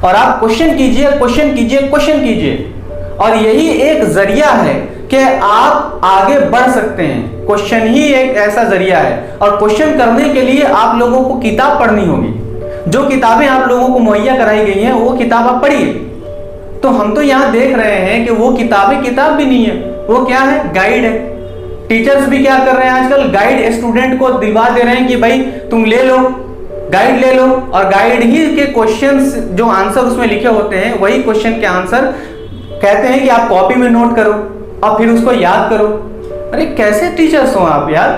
और आप क्वेश्चन कीजिए, क्वेश्चन कीजिए, क्वेश्चन कीजिए, और यही एक जरिया है कि आप आगे बढ़ सकते हैं। क्वेश्चन ही एक ऐसा जरिया है, और क्वेश्चन करने के लिए आप लोगों को किताब पढ़नी होगी। जो किताबें आप लोगों को मुहैया कराई गई हैं वो किताब आप पढ़िए। तो हम तो यहाँ देख रहे हैं कि वो किताबें किताब भी नहीं है, वो क्या है, गाइड है। टीचर्स भी क्या कर रहे हैं आजकल, गाइड स्टूडेंट को दिलवा दे रहे हैं कि भाई तुम ले लो, गाइड ले लो, और गाइड ही के क्वेश्चंस जो आंसर उसमें लिखे होते हैं वही क्वेश्चन के आंसर कहते हैं कि आप कॉपी में नोट करो और फिर उसको याद करो। अरे कैसे टीचर्स हो आप यार,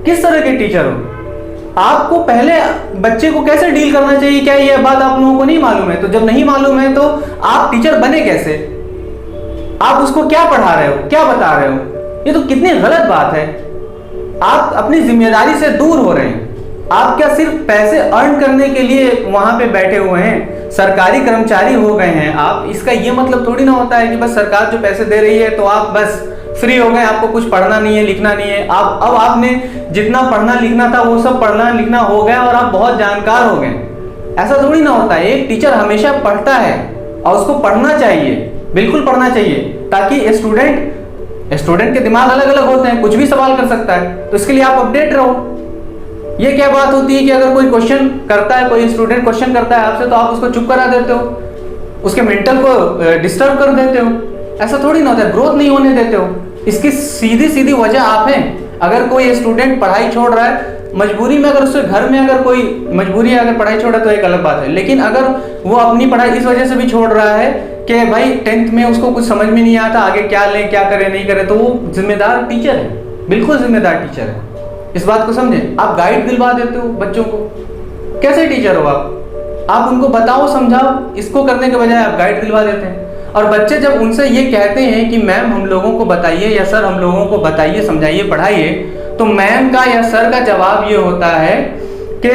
किस तरह के टीचर हो? आपको पहले बच्चे को कैसे डील करना चाहिए, क्या ये बात आप लोगों को नहीं मालूम है? तो जब नहीं मालूम है तो आप टीचर बने कैसे? आप उसको क्या पढ़ा रहे हो, क्या बता रहे हो? ये तो कितनी गलत बात है। आप अपनी जिम्मेदारी से दूर हो रहे हैं। आप क्या सिर्फ पैसे अर्न करने के लिए वहां पे बैठे हुए हैं, सरकारी कर्मचारी हो गए हैं आप? इसका ये मतलब थोड़ी ना होता है कि बस सरकार जो पैसे दे रही है तो आप बस फ्री हो गए, आपको कुछ पढ़ना नहीं है, लिखना नहीं है। आप अब आपने जितना पढ़ना लिखना था वो सब पढ़ना लिखना हो गया और आप बहुत जानकार हो गए। ऐसा थोड़ी ना होता है। एक टीचर हमेशा पढ़ता है और उसको पढ़ना चाहिए, बिल्कुल पढ़ना चाहिए, ताकि स्टूडेंट के दिमाग अलग अलग होते हैं, कुछ भी सवाल कर सकता है, तो इसके लिए आप अपडेट रहो। ये क्या बात होती है कि अगर कोई क्वेश्चन करता है, कोई स्टूडेंट क्वेश्चन करता है आपसे, तो आप उसको चुप करा देते हो, उसके मेंटल को डिस्टर्ब कर देते हो? ऐसा थोड़ी ना होता है, ग्रोथ नहीं होने देते हो। इसकी सीधी सीधी वजह आप हैं। अगर कोई स्टूडेंट पढ़ाई छोड़ रहा है मजबूरी में, अगर उसके घर में अगर कोई मजबूरी है, अगर पढ़ाई छोड़ा तो एक अलग बात है, लेकिन अगर वो अपनी पढ़ाई इस वजह से भी छोड़ रहा है कि भाई 10th में उसको कुछ समझ में नहीं आता, आगे क्या ले क्या करे नहीं करे, तो वो जिम्मेदार टीचर है, बिल्कुल जिम्मेदार टीचर है। इस बात को समझे। आप गाइड दिलवा देते हो बच्चों को, कैसे टीचर हो आप उनको बताओ समझाओ, इसको करने के बजाय आप गाइड दिलवा देते हैं। और बच्चे जब उनसे ये कहते हैं कि मैम हम लोगों को बताइए या सर हम लोगों को बताइए, समझाइए, पढ़ाइए, तो मैम का या सर का जवाब ये होता है कि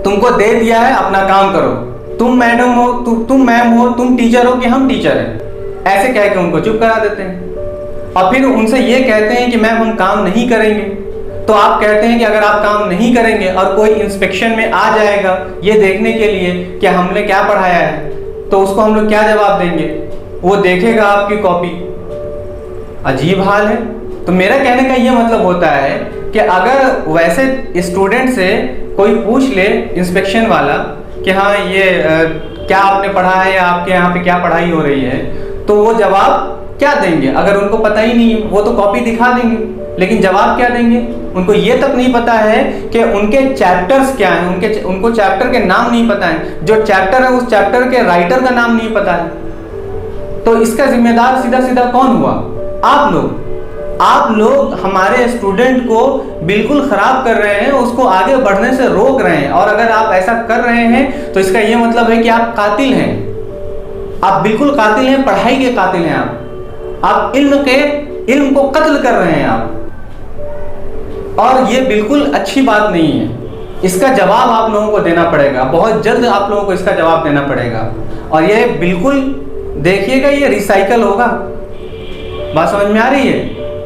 तुमको दे दिया है, अपना काम करो, तुम मैडम हो, तुम मैम हो, तुम टीचर हो कि हम टीचर हैं, ऐसे कह के उनको चुप करा देते हैं। और फिर उनसे ये कहते हैं कि मैम हम काम नहीं करेंगे, तो आप कहते हैं कि अगर आप काम नहीं करेंगे और कोई इंस्पेक्शन में आ जाएगा ये देखने के लिए कि हमने क्या पढ़ाया है, तो उसको हम लोग क्या जवाब देंगे? वो देखेगा आपकी कॉपी। अजीब हाल है। तो मेरा कहने का ये मतलब होता है कि अगर वैसे स्टूडेंट से कोई पूछ ले इंस्पेक्शन वाला कि हाँ ये क्या आपने पढ़ा है या आपके यहाँ पे क्या पढ़ाई हो रही है, तो वो जवाब क्या देंगे? अगर उनको पता ही नहीं है, वो तो कॉपी दिखा देंगे, लेकिन जवाब क्या देंगे? उनको ये तक नहीं पता है कि उनके चैप्टर्स क्या हैं, उनको चैप्टर के नाम नहीं पता है, जो चैप्टर है उस चैप्टर के राइटर का नाम नहीं पता है। तो इसका जिम्मेदार सीधा सीधा कौन हुआ? आप लोग हमारे स्टूडेंट को बिल्कुल खराब कर रहे हैं, उसको आगे बढ़ने से रोक रहे हैं। और अगर आप ऐसा कर रहे हैं तो इसका यह मतलब है कि आप कातिल हैं, आप बिल्कुल कातिल हैं, पढ़ाई के कातिल हैं। आप इल्म को कत्ल कर रहे हैं आप, और ये बिल्कुल अच्छी बात नहीं है। इसका जवाब आप लोगों को देना पड़ेगा, बहुत जल्द आप लोगों को इसका जवाब देना पड़ेगा। और ये बिल्कुल देखिएगा, ये रिसाइकल होगा। बात समझ में आ रही है?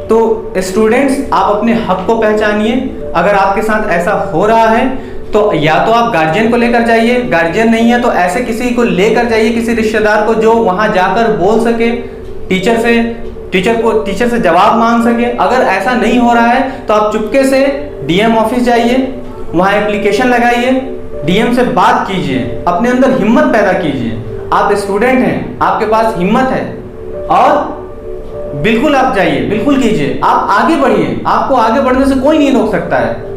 तो स्टूडेंट्स, आप अपने हक को पहचानिए। अगर आपके साथ ऐसा हो रहा है तो या तो आप गार्जियन को लेकर जाइए, गार्जियन नहीं है तो ऐसे किसी को लेकर जाइए, किसी रिश्तेदार को जो वहां जाकर बोल सके, टीचर से जवाब मांग सके। अगर ऐसा नहीं हो रहा है तो आप चुपके से डीएम ऑफिस जाइए, वहां एप्लीकेशन लगाइए, डीएम से बात कीजिए, अपने अंदर हिम्मत पैदा कीजिए। आप स्टूडेंट हैं, आपके पास हिम्मत है, और बिल्कुल आप जाइए, बिल्कुल कीजिए, आप आगे बढ़िए। आपको आगे बढ़ने से कोई नहीं रोक सकता है।